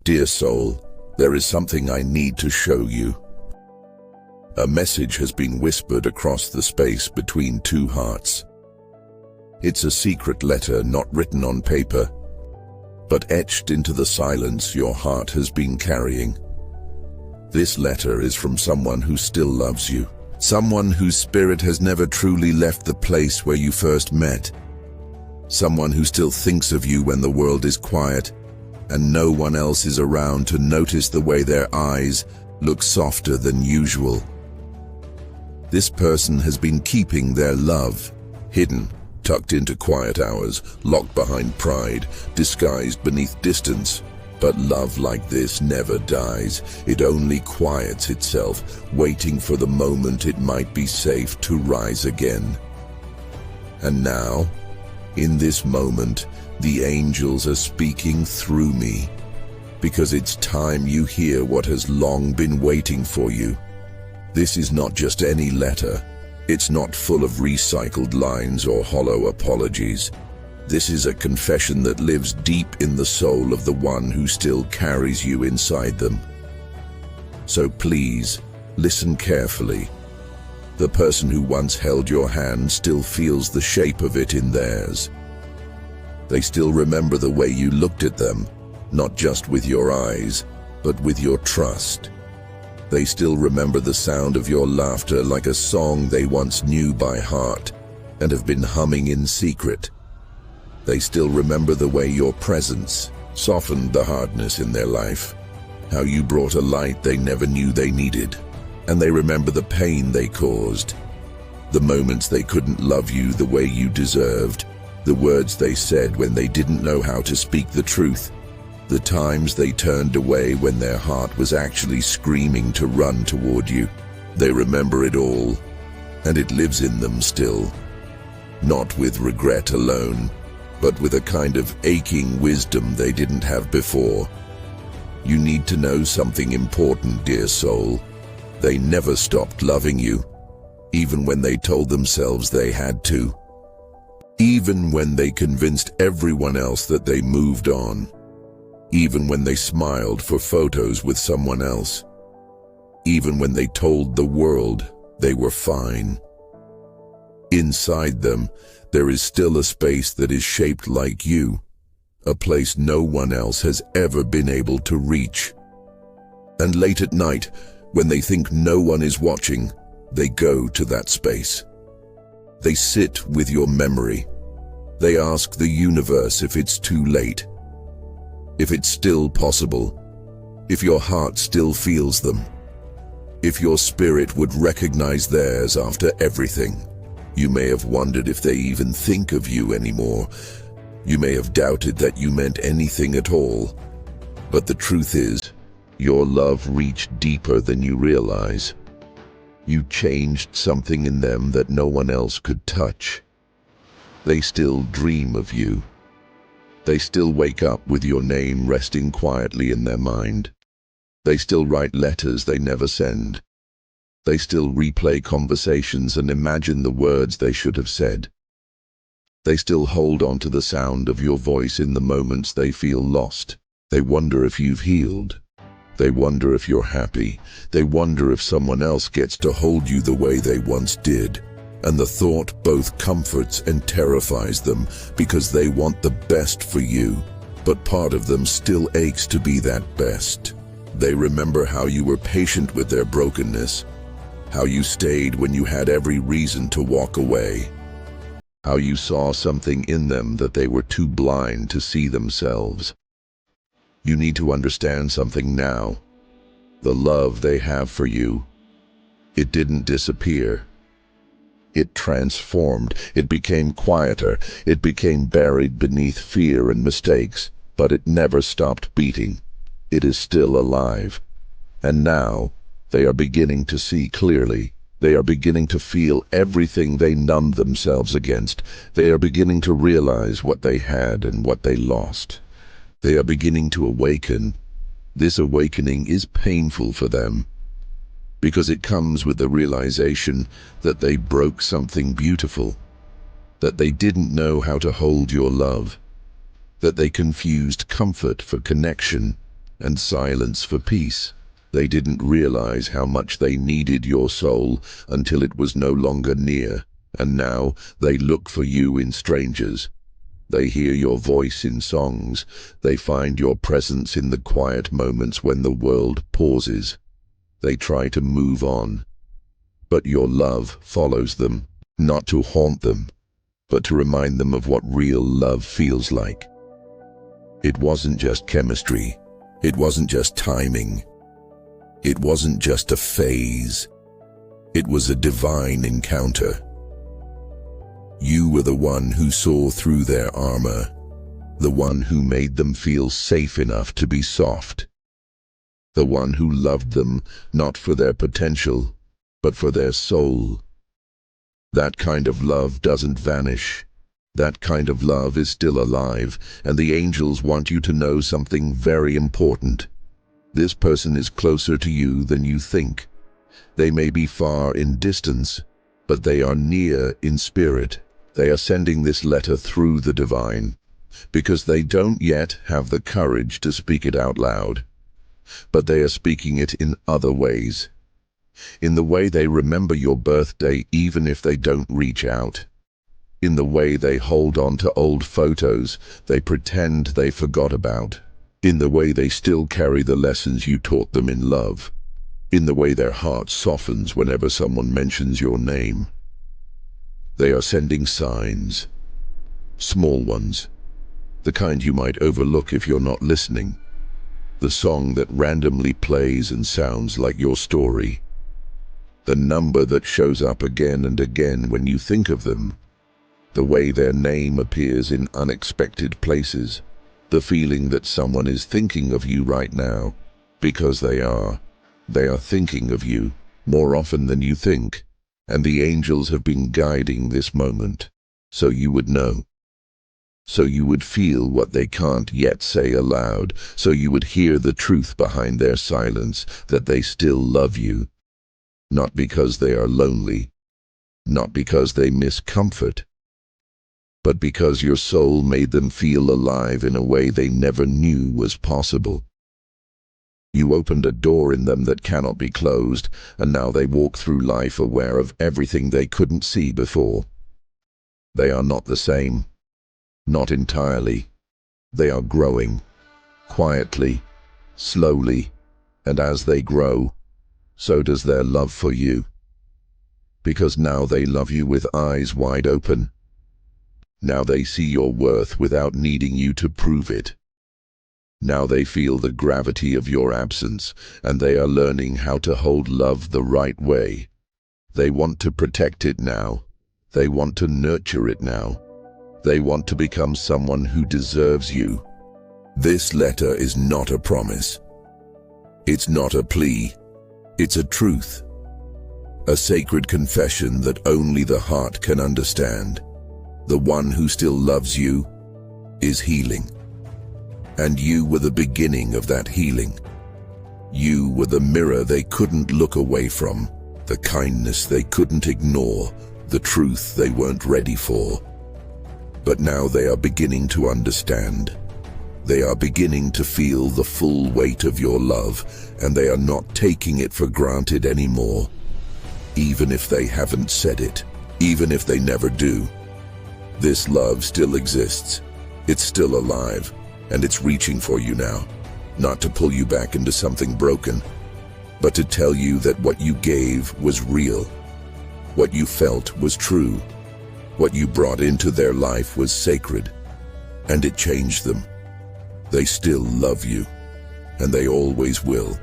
Dear soul, there is something I need to show you. A message has been whispered across the space between two hearts. It's a secret letter not written on paper, but etched into the silence your heart has been carrying. This letter is from someone who still loves you, someone whose spirit has never truly left the place where you first met, someone who still thinks of you when the world is quiet and no one else is around to notice the way their eyes look softer than usual. This person has been keeping their love hidden, tucked into quiet hours, locked behind pride, disguised beneath distance. But love like this never dies. It only quiets itself, waiting for the moment it might be safe to rise again. And now, in this moment, the angels are speaking through me, because it's time you hear what has long been waiting for you. This is not just any letter. It's not full of recycled lines or hollow apologies. This is a confession that lives deep in the soul of the one who still carries you inside them. So please, listen carefully. The person who once held your hand still feels the shape of it in theirs. They still remember the way you looked at them, not just with your eyes, but with your trust. They still remember the sound of your laughter like a song they once knew by heart and have been humming in secret. They still remember the way your presence softened the hardness in their life, how you brought a light they never knew they needed, and they remember the pain they caused, the moments they couldn't love you the way you deserved, the words they said when they didn't know how to speak the truth, the times they turned away when their heart was actually screaming to run toward you. They remember it all, and it lives in them still. Not with regret alone, but with a kind of aching wisdom they didn't have before. You need to know something important, dear soul. They never stopped loving you, even when they told themselves they had to. Even when they convinced everyone else that they moved on. Even when they smiled for photos with someone else. Even when they told the world they were fine. Inside them, there is still a space that is shaped like you, a place no one else has ever been able to reach. And late at night, when they think no one is watching, they go to that space. They sit with your memory. They ask the universe if it's too late, if it's still possible, if your heart still feels them, if your spirit would recognize theirs after everything. You may have wondered if they even think of you anymore. You may have doubted that you meant anything at all. But the truth is, your love reached deeper than you realize. You changed something in them that no one else could touch. They still dream of you. They still wake up with your name resting quietly in their mind. They still write letters they never send. They still replay conversations and imagine the words they should have said. They still hold on to the sound of your voice in the moments they feel lost. They wonder if you've healed. They wonder if you're happy. They wonder if someone else gets to hold you the way they once did. And the thought both comforts and terrifies them because they want the best for you, but part of them still aches to be that best. They remember how you were patient with their brokenness, how you stayed when you had every reason to walk away, how you saw something in them that they were too blind to see themselves. You need to understand something now. The love they have for you, it didn't disappear. It transformed. It became quieter. It became buried beneath fear and mistakes, but it never stopped beating. It is still alive. And now, they are beginning to see clearly. They are beginning to feel everything they numbed themselves against. They are beginning to realize what they had and what they lost. They are beginning to awaken. This awakening is painful for them, because it comes with the realization that they broke something beautiful, that they didn't know how to hold your love, that they confused comfort for connection, and silence for peace. They didn't realize how much they needed your soul until it was no longer near, and now they look for you in strangers. They hear your voice in songs. They find your presence in the quiet moments when the world pauses. They try to move on, but your love follows them, not to haunt them, but to remind them of what real love feels like. It wasn't just chemistry. It wasn't just timing. It wasn't just a phase. It was a divine encounter. You were the one who saw through their armor, the one who made them feel safe enough to be soft, the one who loved them not for their potential, but for their soul. That kind of love doesn't vanish. That kind of love is still alive, and the angels want you to know something very important. This person is closer to you than you think. They may be far in distance, but they are near in spirit. They are sending this letter through the divine, because they don't yet have the courage to speak it out loud. But they are speaking it in other ways. In the way they remember your birthday even if they don't reach out. In the way they hold on to old photos they pretend they forgot about. In the way they still carry the lessons you taught them in love. In the way their heart softens whenever someone mentions your name. They are sending signs. Small ones. The kind you might overlook if you're not listening. The song that randomly plays and sounds like your story. The number that shows up again and again when you think of them. The way their name appears in unexpected places. The feeling that someone is thinking of you right now, because they are. They are thinking of you more often than you think, and the angels have been guiding this moment, so you would know. So you would feel what they can't yet say aloud, so you would hear the truth behind their silence, that they still love you. Not because they are lonely, not because they miss comfort, but because your soul made them feel alive in a way they never knew was possible. You opened a door in them that cannot be closed, and now they walk through life aware of everything they couldn't see before. They are not the same. Not entirely. They are growing. Quietly. Slowly. And as they grow, so does their love for you. Because now they love you with eyes wide open. Now they see your worth without needing you to prove it. Now they feel the gravity of your absence, and they are learning how to hold love the right way. They want to protect it now. They want to nurture it now. They want to become someone who deserves you. This letter is not a promise. It's not a plea. It's a truth. A sacred confession that only the heart can understand. The one who still loves you is healing. And you were the beginning of that healing. You were the mirror they couldn't look away from, the kindness they couldn't ignore, the truth they weren't ready for. But now they are beginning to understand. They are beginning to feel the full weight of your love, and they are not taking it for granted anymore. Even if they haven't said it, even if they never do. This love still exists. It's still alive, and it's reaching for you now. Not to pull you back into something broken, but to tell you that what you gave was real. What you felt was true. What you brought into their life was sacred, and it changed them. They still love you, and they always will.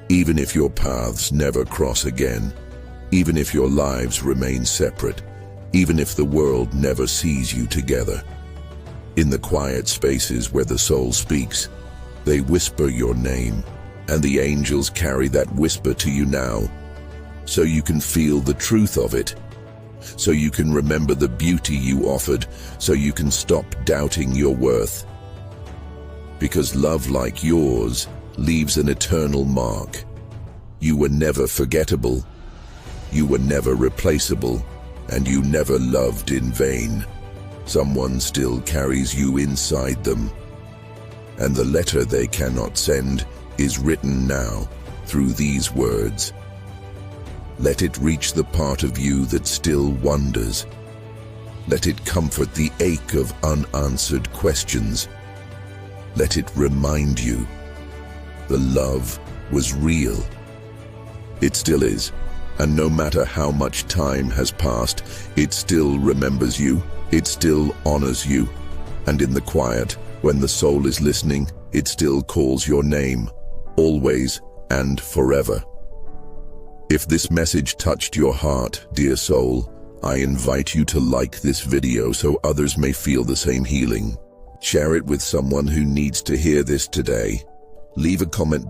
Even if your paths never cross again, even if your lives remain separate, even if the world never sees you together. In the quiet spaces where the soul speaks, they whisper your name, and the angels carry that whisper to you now, so you can feel the truth of it, so you can remember the beauty you offered, so you can stop doubting your worth. Because love like yours leaves an eternal mark. You were never forgettable. You were never replaceable. And you never loved in vain. Someone still carries you inside them. and the letter they cannot send is written now through these words. Let it reach the part of you that still wonders. Let it comfort the ache of unanswered questions. Let it remind you the love was real. It still is, and no matter how much time has passed, it still remembers you, it still honors you, and in the quiet, when the soul is listening, it still calls your name, always and forever. If this message touched your heart, dear soul, I invite you to like this video so others may feel the same healing. Share it with someone who needs to hear this today. Leave a comment below.